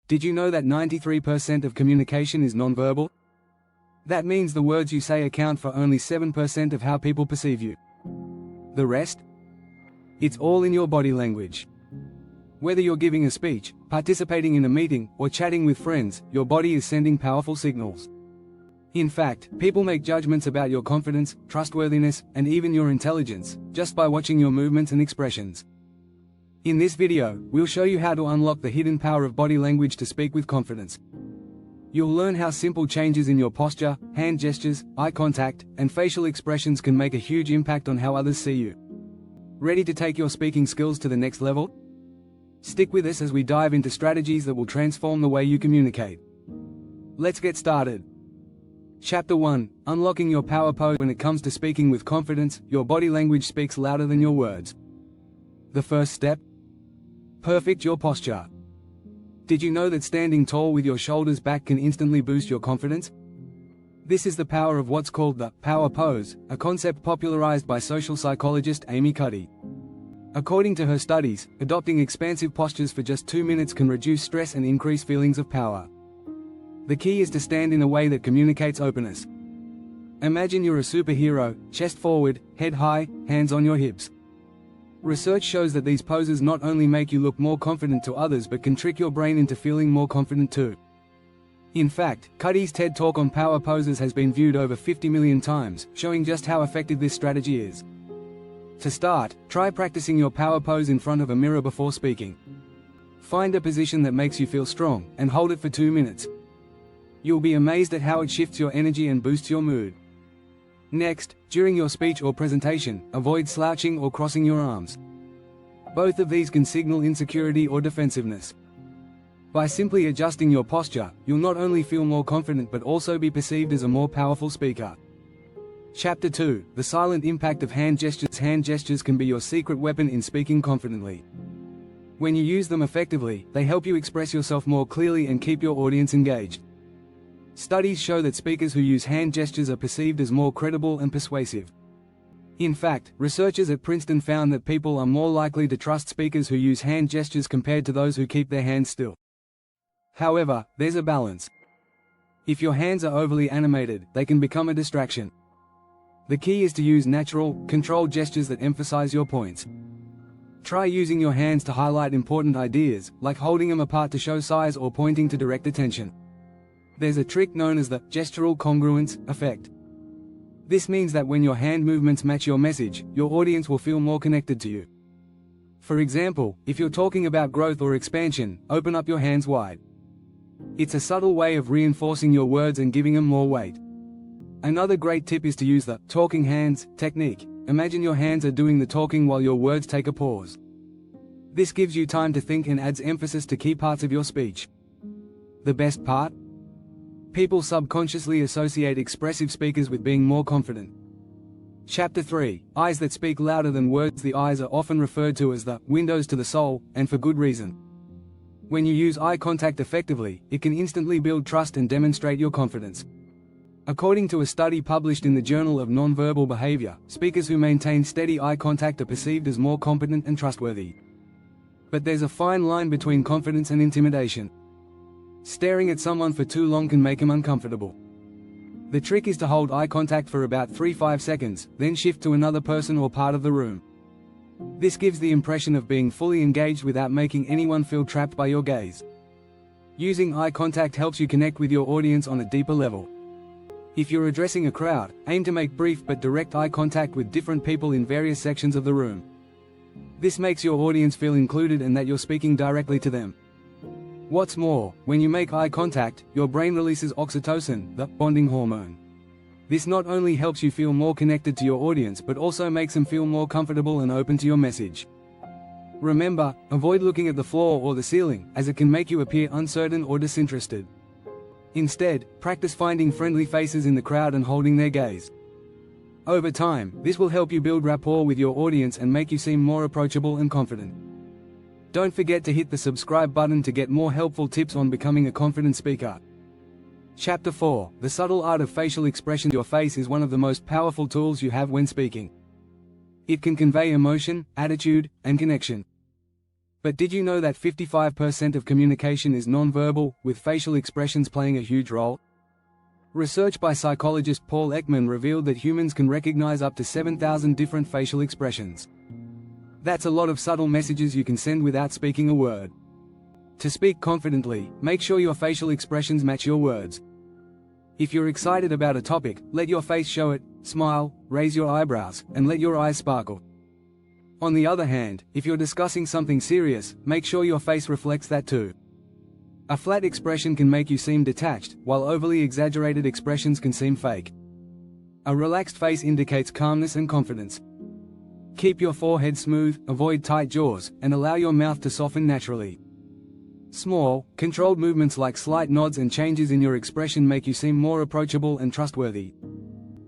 Did you know that 93% of communication is nonverbal? That means the words you say account for only 7% of how people perceive you. The rest? It's all in your body language. Whether you're giving a speech, participating in a meeting, or chatting with friends, your body is sending powerful signals. In fact, people make judgments about your confidence, trustworthiness, and even your intelligence, just by watching your movements and expressions. In this video, we'll show you how to unlock the hidden power of body language to speak with confidence. You'll learn how simple changes in your posture, hand gestures, eye contact, and facial expressions can make a huge impact on how others see you. Ready to take your speaking skills to the next level? Stick with us as we dive into strategies that will transform the way you communicate. Let's get started. Chapter 1: Unlocking your power pose. When it comes to speaking with confidence, your body language speaks louder than your words. The first step? Perfect your posture. Did you know that standing tall with your shoulders back can instantly boost your confidence? This is the power of what's called the power pose, a concept popularized by social psychologist Amy Cuddy. According to her studies, adopting expansive postures for just 2 minutes can reduce stress and increase feelings of power. The key is to stand in a way that communicates openness. Imagine you're a superhero, chest forward, head high, hands on your hips. Research shows that these poses not only make you look more confident to others but can trick your brain into feeling more confident too. In fact, Cuddy's TED Talk on power poses has been viewed over 50 million times, showing just how effective this strategy is. To start, try practicing your power pose in front of a mirror before speaking. Find a position that makes you feel strong, and hold it for 2 minutes. You'll be amazed at how it shifts your energy and boosts your mood. Next, during your speech or presentation, avoid slouching or crossing your arms. Both of these can signal insecurity or defensiveness. By simply adjusting your posture, you'll not only feel more confident but also be perceived as a more powerful speaker. Chapter 2: The silent impact of hand gestures. Hand gestures can be your secret weapon in speaking confidently. When you use them effectively, they help you express yourself more clearly and keep your audience engaged. Studies show that speakers who use hand gestures are perceived as more credible and persuasive. In fact, researchers at Princeton found that people are more likely to trust speakers who use hand gestures compared to those who keep their hands still. However, there's a balance. If your hands are overly animated, they can become a distraction. The key is to use natural, controlled gestures that emphasize your points. Try using your hands to highlight important ideas, like holding them apart to show size or pointing to direct attention. There's a trick known as the gestural congruence effect. This means that when your hand movements match your message, your audience will feel more connected to you. For example, if you're talking about growth or expansion, open up your hands wide. It's a subtle way of reinforcing your words and giving them more weight. Another great tip is to use the talking hands technique. Imagine your hands are doing the talking while your words take a pause. This gives you time to think and adds emphasis to key parts of your speech. The best part? People subconsciously associate expressive speakers with being more confident. Chapter 3: Eyes that speak louder than words. The eyes are often referred to as the windows to the soul, and for good reason. When you use eye contact effectively, it can instantly build trust and demonstrate your confidence. According to a study published in the Journal of Nonverbal Behavior, speakers who maintain steady eye contact are perceived as more competent and trustworthy. But there's a fine line between confidence and intimidation. Staring at someone for too long can make them uncomfortable. The trick is to hold eye contact for about 3–5 seconds, then shift to another person or part of the room. This gives the impression of being fully engaged without making anyone feel trapped by your gaze. Using eye contact helps you connect with your audience on a deeper level. If you're addressing a crowd, aim to make brief but direct eye contact with different people in various sections of the room. This makes your audience feel included and that you're speaking directly to them. What's more, when you make eye contact, your brain releases oxytocin, the bonding hormone. This not only helps you feel more connected to your audience but also makes them feel more comfortable and open to your message. Remember, avoid looking at the floor or the ceiling, as it can make you appear uncertain or disinterested. Instead, practice finding friendly faces in the crowd and holding their gaze. Over time, this will help you build rapport with your audience and make you seem more approachable and confident. Don't forget to hit the subscribe button to get more helpful tips on becoming a confident speaker. Chapter 4: The subtle art of facial expression. Your face is one of the most powerful tools you have when speaking. It can convey emotion, attitude, and connection. But did you know that 55% of communication is nonverbal, with facial expressions playing a huge role? Research by psychologist Paul Ekman revealed that humans can recognize up to 7,000 different facial expressions. That's a lot of subtle messages you can send without speaking a word. To speak confidently, make sure your facial expressions match your words. If you're excited about a topic, let your face show it, smile, raise your eyebrows, and let your eyes sparkle. On the other hand, if you're discussing something serious, make sure your face reflects that too. A flat expression can make you seem detached, while overly exaggerated expressions can seem fake. A relaxed face indicates calmness and confidence. Keep your forehead smooth, avoid tight jaws, and allow your mouth to soften naturally. Small, controlled movements like slight nods and changes in your expression make you seem more approachable and trustworthy.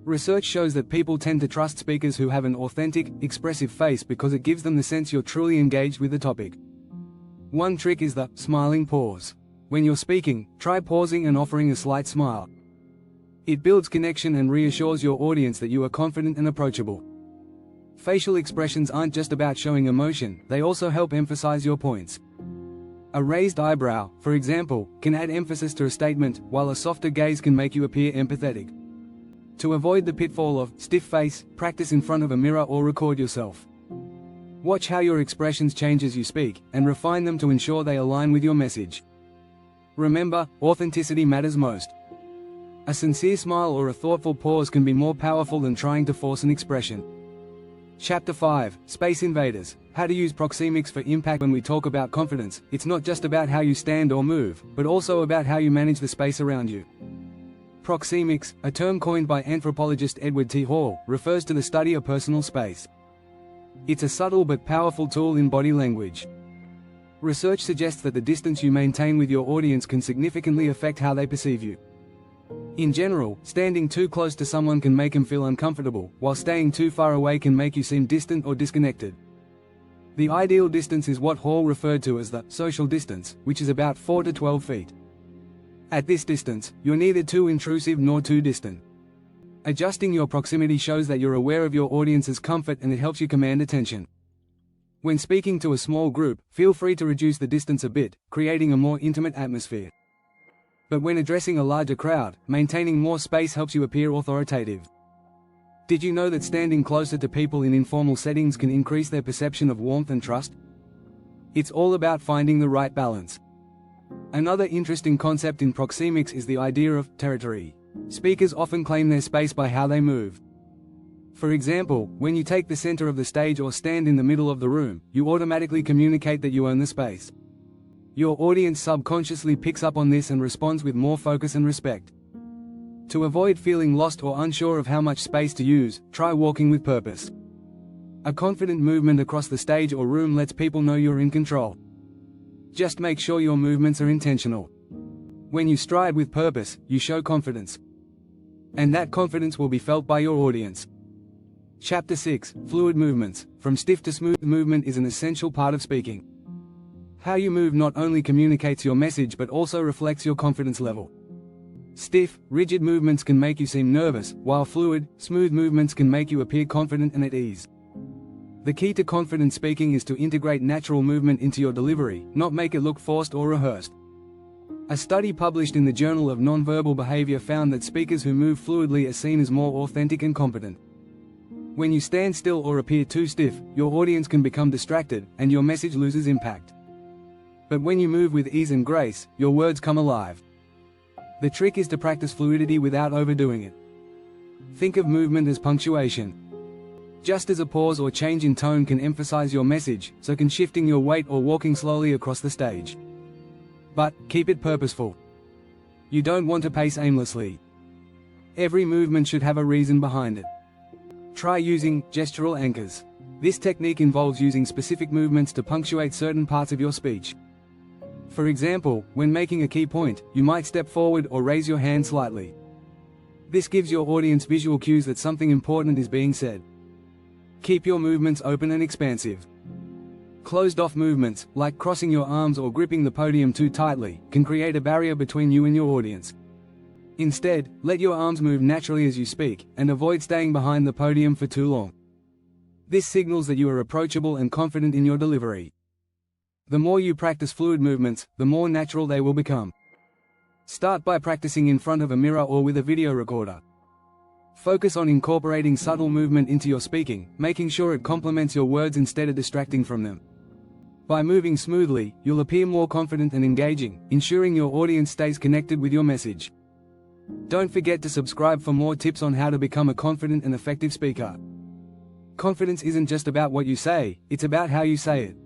Research shows that people tend to trust speakers who have an authentic, expressive face because it gives them the sense you're truly engaged with the topic. One trick is the smiling pause. When you're speaking, try pausing and offering a slight smile. It builds connection and reassures your audience that you are confident and approachable. Facial expressions aren't just about showing emotion, they also help emphasize your points. A raised eyebrow, for example, can add emphasis to a statement, while a softer gaze can make you appear empathetic. To avoid the pitfall of stiff face, practice in front of a mirror or record yourself. Watch how your expressions change as you speak, and refine them to ensure they align with your message. Remember, authenticity matters most. A sincere smile or a thoughtful pause can be more powerful than trying to force an expression. Chapter 5, Space Invaders. How to use proxemics for impact. When we talk about confidence, it's not just about how you stand or move, but also about how you manage the space around you. Proxemics, a term coined by anthropologist Edward T. Hall, refers to the study of personal space. It's a subtle but powerful tool in body language. Research suggests that the distance you maintain with your audience can significantly affect how they perceive you. In general, standing too close to someone can make them feel uncomfortable, while staying too far away can make you seem distant or disconnected. The ideal distance is what Hall referred to as the social distance, which is about 4 to 12 feet. At this distance, you're neither too intrusive nor too distant. Adjusting your proximity shows that you're aware of your audience's comfort and it helps you command attention. When speaking to a small group, feel free to reduce the distance a bit, creating a more intimate atmosphere. But when addressing a larger crowd, maintaining more space helps you appear authoritative. Did you know that standing closer to people in informal settings can increase their perception of warmth and trust? It's all about finding the right balance. Another interesting concept in proxemics is the idea of territory. Speakers often claim their space by how they move. For example, when you take the center of the stage or stand in the middle of the room, you automatically communicate that you own the space. Your audience subconsciously picks up on this and responds with more focus and respect. To avoid feeling lost or unsure of how much space to use, try walking with purpose. A confident movement across the stage or room lets people know you're in control. Just make sure your movements are intentional. When you stride with purpose, you show confidence. And that confidence will be felt by your audience. Chapter 6, Fluid Movements. From stiff to smooth. Movement is an essential part of speaking. How you move not only communicates your message but also reflects your confidence level. Stiff, rigid movements can make you seem nervous, while fluid, smooth movements can make you appear confident and at ease. The key to confident speaking is to integrate natural movement into your delivery, not make it look forced or rehearsed. A study published in the Journal of Nonverbal Behavior found that speakers who move fluidly are seen as more authentic and competent. When you stand still or appear too stiff, your audience can become distracted, and your message loses impact. But when you move with ease and grace, your words come alive. The trick is to practice fluidity without overdoing it. Think of movement as punctuation. Just as a pause or change in tone can emphasize your message, so can shifting your weight or walking slowly across the stage. But, keep it purposeful. You don't want to pace aimlessly. Every movement should have a reason behind it. Try using gestural anchors. This technique involves using specific movements to punctuate certain parts of your speech. For example, when making a key point, you might step forward or raise your hand slightly. This gives your audience visual cues that something important is being said. Keep your movements open and expansive. Closed-off movements, like crossing your arms or gripping the podium too tightly, can create a barrier between you and your audience. Instead, let your arms move naturally as you speak, and avoid staying behind the podium for too long. This signals that you are approachable and confident in your delivery. The more you practice fluid movements, the more natural they will become. Start by practicing in front of a mirror or with a video recorder. Focus on incorporating subtle movement into your speaking, making sure it complements your words instead of distracting from them. By moving smoothly, you'll appear more confident and engaging, ensuring your audience stays connected with your message. Don't forget to subscribe for more tips on how to become a confident and effective speaker. Confidence isn't just about what you say, it's about how you say it.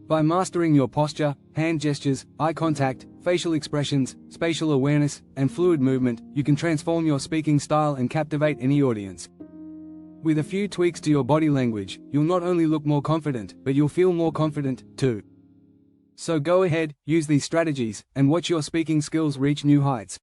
By mastering your posture, hand gestures, eye contact, facial expressions, spatial awareness, and fluid movement, you can transform your speaking style and captivate any audience. With a few tweaks to your body language, you'll not only look more confident, but you'll feel more confident, too. So go ahead, use these strategies, and watch your speaking skills reach new heights.